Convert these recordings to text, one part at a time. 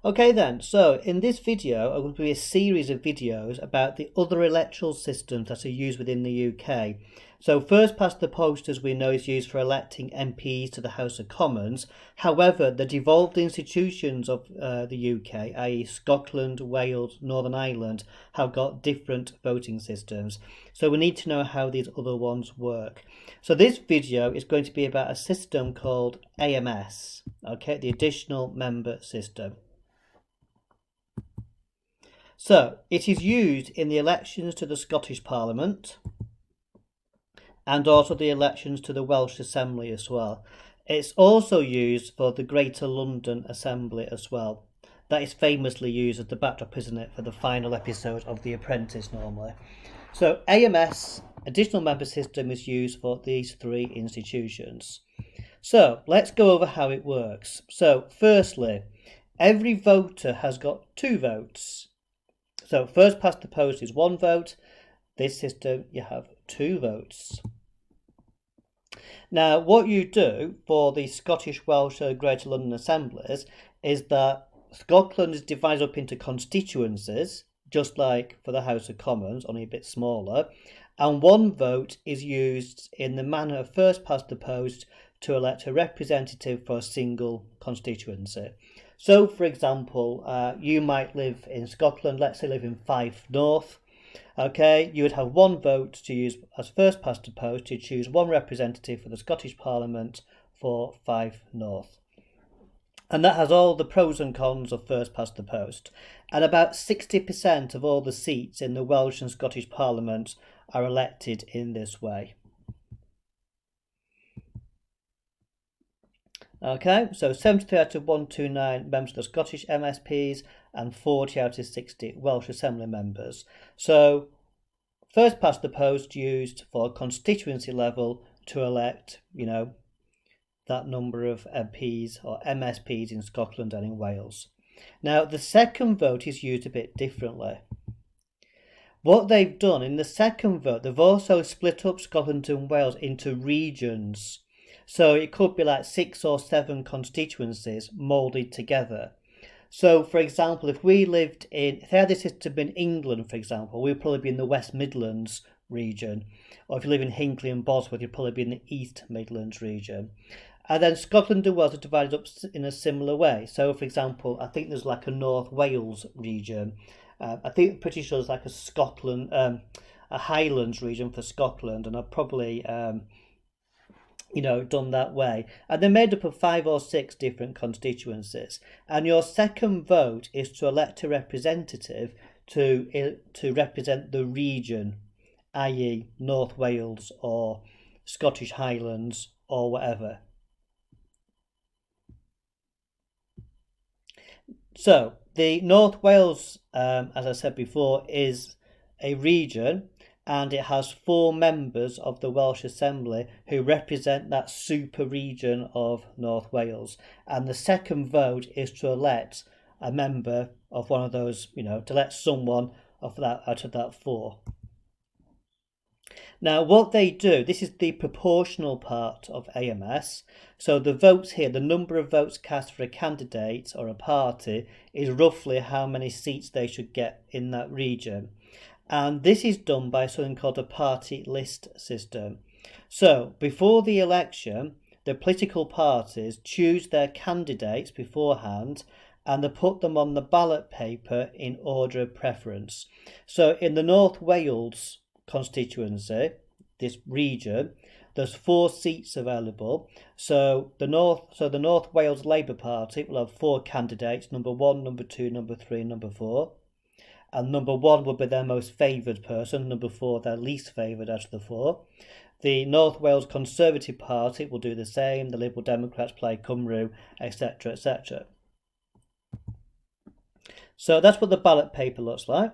Okay then, so in this video I'm going to be a series of videos about the other electoral systems that are used within the UK. So first past the post, as we know, is used for electing MPs to the House of Commons. However, the devolved institutions of the UK, i.e. Scotland, Wales, Northern Ireland, have got different voting systems. So we need to know how these other ones work. So this video is going to be about a system called AMS, okay, the Additional Member System. So it is used in the elections to the Scottish Parliament and also the elections to the Welsh Assembly as well. It's also used for the Greater London Assembly as well. That is famously used as the backdrop, isn't it, for the final episode of The Apprentice normally. So AMS, Additional Member System, is used for these three institutions. So let's go over how it works. So firstly, every voter has got 2 votes. So first past the post is 1 vote. This system, you have 2 votes. Now, what you do for the Scottish, Welsh, Greater London Assemblies is that Scotland is divided up into constituencies, just like for the House of Commons, only a bit smaller, and 1 vote is used in the manner of first past the post to elect a representative for a single constituency. So, for example, you might live in Scotland, let's say live in Fife North. Okay, you would have 1 vote to use as first past the post to choose 1 representative for the Scottish Parliament for Fife North. And that has all the pros and cons of first past the post. And about 60% of all the seats in the Welsh and Scottish Parliament are elected in this way. Okay, so 73 out of 129 members of the Scottish MSPs and 40 out of 60 Welsh Assembly members. So first past the post used for constituency level to elect, that number of MPs or MSPs in Scotland and in Wales. Now the second vote is used a bit differently. What they've done in the second vote, they've also split up Scotland and Wales into regions. So it could be like 6 or 7 constituencies moulded together. So, for example, if we lived in, if they had this system in England, for example, we'd probably be in the West Midlands region. Or if you live in Hinckley and Bosworth, you'd probably be in the East Midlands region. And then Scotland and Wales are divided up in a similar way. So, for example, I think there's like a North Wales region. I think I'm pretty sure there's like a Highlands region for Scotland, and I've probably done that way. And they're made up of 5 or 6 different constituencies. And your second vote is to elect a representative to represent the region, i.e. North Wales or Scottish Highlands or whatever. So the North Wales, as I said before, is a region, and it has 4 members of the Welsh Assembly who represent that super region of North Wales. And the second vote is to elect a member of one of those, to elect someone of that out of that 4. Now what they do, this is the proportional part of AMS. So the votes here, the number of votes cast for a candidate or a party is roughly how many seats they should get in that region. And this is done by something called a party list system. So before the election, the political parties choose their candidates beforehand and they put them on the ballot paper in order of preference. So in the North Wales constituency, this region, there's 4 seats available. So the North Wales Labour Party will have 4 candidates, number 1, number 2, number 3, number 4. And number 1 would be their most favoured person, number 4 their least favoured out of the 4. The North Wales Conservative Party will do the same, the Liberal Democrats, Plaid Cymru, etc, etc. So that's what the ballot paper looks like.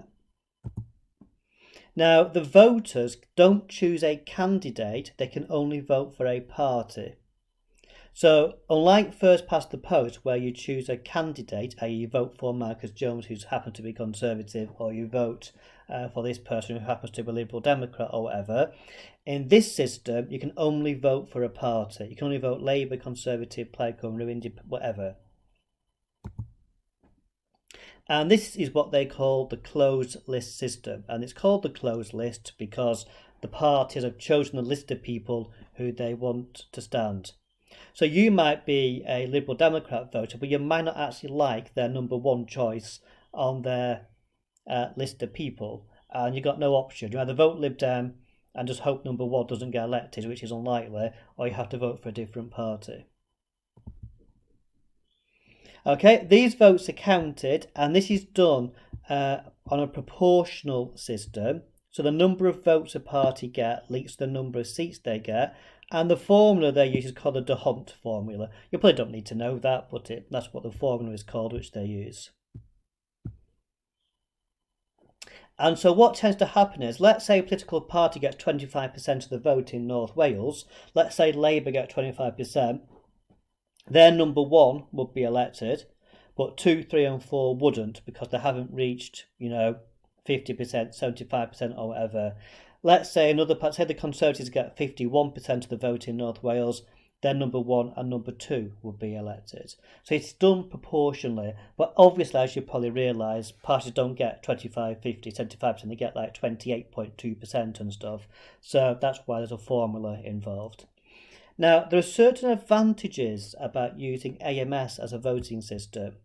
Now, the voters don't choose a candidate, they can only vote for a party. So, unlike first past the post, where you choose a candidate, i.e. you vote for Marcus Jones, who's happened to be Conservative, or you vote for this person who happens to be Liberal Democrat or whatever, in this system, you can only vote for a party. You can only vote Labour, Conservative, Plaid Cymru, Independent, whatever. And this is what they call the closed list system. And it's called the closed list because the parties have chosen a list of people who they want to stand. So you might be a Liberal Democrat voter, but you might not actually like their number one choice on their list of people. And you've got no option. You either vote Lib Dem and just hope number one doesn't get elected, which is unlikely, or you have to vote for a different party. Okay, these votes are counted, and this is done on a proportional system. So the number of votes a party get leads to the number of seats they get, and the formula they use is called the D'Hondt formula. You probably don't need to know that, but that's what the formula is called, which they use. And so what tends to happen is, let's say a political party gets 25% of the vote in North Wales. Let's say Labour get 25%. Their number one would be elected, but 2, 3 and 4 wouldn't because they haven't reached, 50%, 75% or whatever. Let's say say the Conservatives get 51% of the vote in North Wales, then number one and number two would be elected. So it's done proportionally, but obviously, as you probably realise, parties don't get 25, 50, 75%, they get like 28.2% and stuff. So that's why there's a formula involved. Now, there are certain advantages about using AMS as a voting system.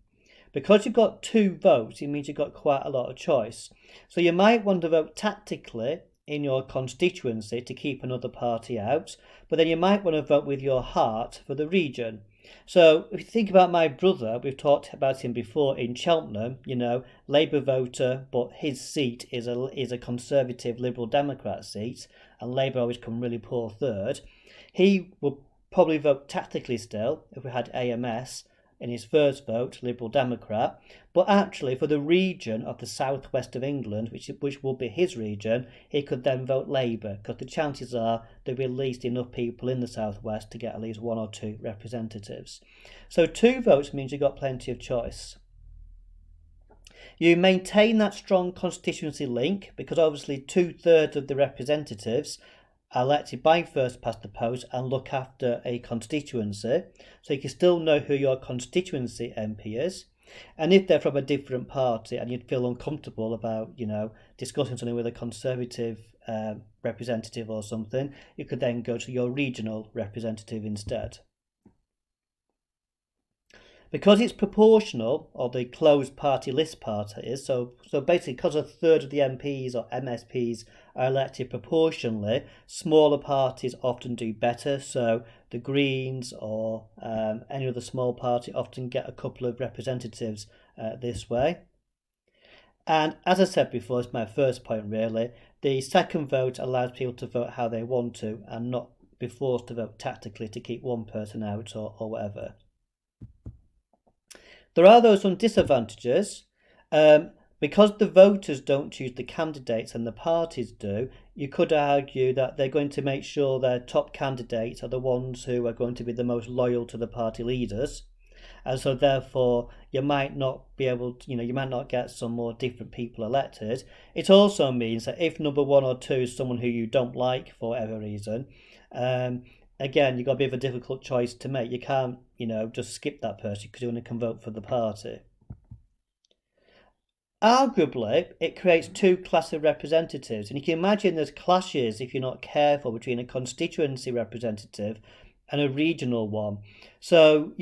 Because you've got 2 votes, it means you've got quite a lot of choice. So you might want to vote tactically in your constituency to keep another party out, but then you might want to vote with your heart for the region. So if you think about my brother, we've talked about him before in Cheltenham, Labour voter, but his seat is a Conservative Liberal Democrat seat, and Labour always come really poor third. He would probably vote tactically still if we had AMS in his first vote, Liberal Democrat, but actually for the region of the southwest of England, which will be his region, he could then vote Labour, because the chances are there'll be at least enough people in the southwest to get at least 1 or 2 representatives. So 2 votes means you've got plenty of choice. You maintain that strong constituency link, because obviously 2/3 of the representatives are elected by first past the post and look after a constituency, so you can still know who your constituency MP is. And if they're from a different party and you'd feel uncomfortable about, discussing something with a Conservative representative or something, you could then go to your regional representative instead. Because it's proportional, or the closed party list parties, so basically because 1/3 of the MPs or MSPs are elected proportionally, smaller parties often do better. So the Greens or any other small party often get a couple of representatives this way. And as I said before, it's my first point really, the second vote allows people to vote how they want to and not be forced to vote tactically to keep one person out or whatever. There are some disadvantages. Because the voters don't choose the candidates and the parties do, you could argue that they're going to make sure their top candidates are the ones who are going to be the most loyal to the party leaders. And so therefore you might not be able to, you might not get some more different people elected. It also means that if number 1 or 2 is someone who you don't like for whatever reason, again, you've got a bit of a difficult choice to make. You can't, just skip that person because you only can vote for the party. Arguably, it creates 2 classes of representatives. And you can imagine there's clashes, if you're not careful, between a constituency representative and a regional one. So,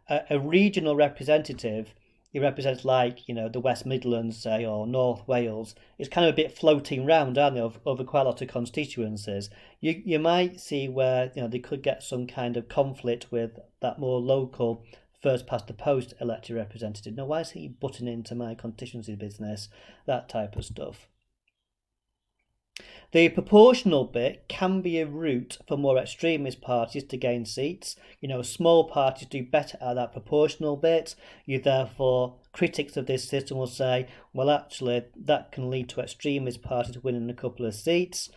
a regional representative, he represents the West Midlands, say, or North Wales. It's kind of a bit floating round, aren't they, over quite a lot of constituencies. You might see where, they could get some kind of conflict with that more local first past the post elected representative. Now, why is he butting into my constituency business? That type of stuff. The proportional bit can be a route for more extremist parties to gain seats. Small parties do better at that proportional bit. Critics of this system will say, well, actually, that can lead to extremist parties winning a couple of seats.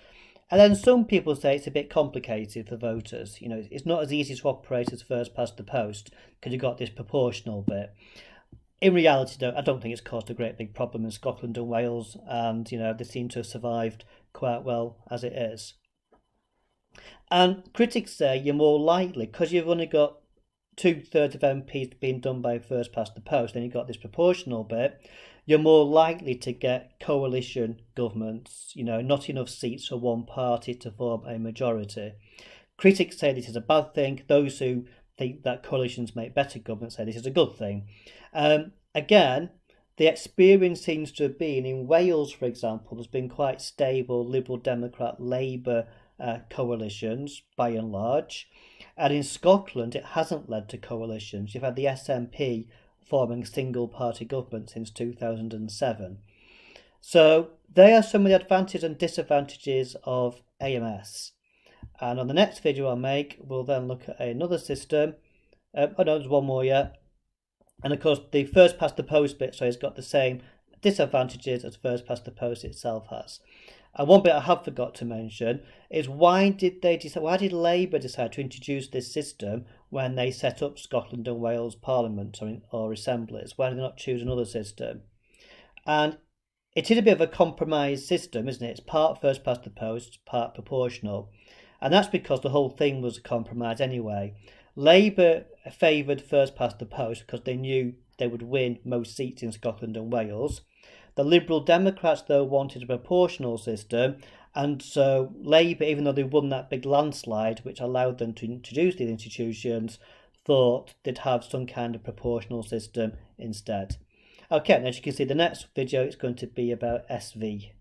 And then some people say it's a bit complicated for voters. It's not as easy to operate as first past the post because you've got this proportional bit. In reality, though, I don't think it's caused a great big problem in Scotland and Wales, and they seem to have survived quite well as it is. And critics say you're more likely, because you've only got 2/3 of MPs being done by first past the post, then you've got this proportional bit, you're more likely to get coalition governments, not enough seats for one party to form a majority. Critics say this is a bad thing. Those who think that coalitions make better government say this is a good thing. Again, the experience seems to have been in Wales, for example, there's been quite stable Liberal Democrat Labour coalitions by and large. And in Scotland, it hasn't led to coalitions. You've had the SNP forming single party government since 2007. So they are some of the advantages and disadvantages of AMS. And on the next video I'll make, we'll then look at another system. No, there's one more yet. And of course, the first past the post bit, so it's got the same disadvantages as first past the post itself has. And one bit I have forgot to mention is why did Labour decide to introduce this system when they set up Scotland and Wales Parliament or assemblies? Why did they not choose another system? And it is a bit of a compromise system, isn't it? It's part first past the post, part proportional. And that's because the whole thing was a compromise anyway. Labour favoured first past the post because they knew they would win most seats in Scotland and Wales. The Liberal Democrats, though, wanted a proportional system, and so Labour, even though they won that big landslide, which allowed them to introduce these institutions, thought they'd have some kind of proportional system instead. Okay, and as you can see, the next video is going to be about SV.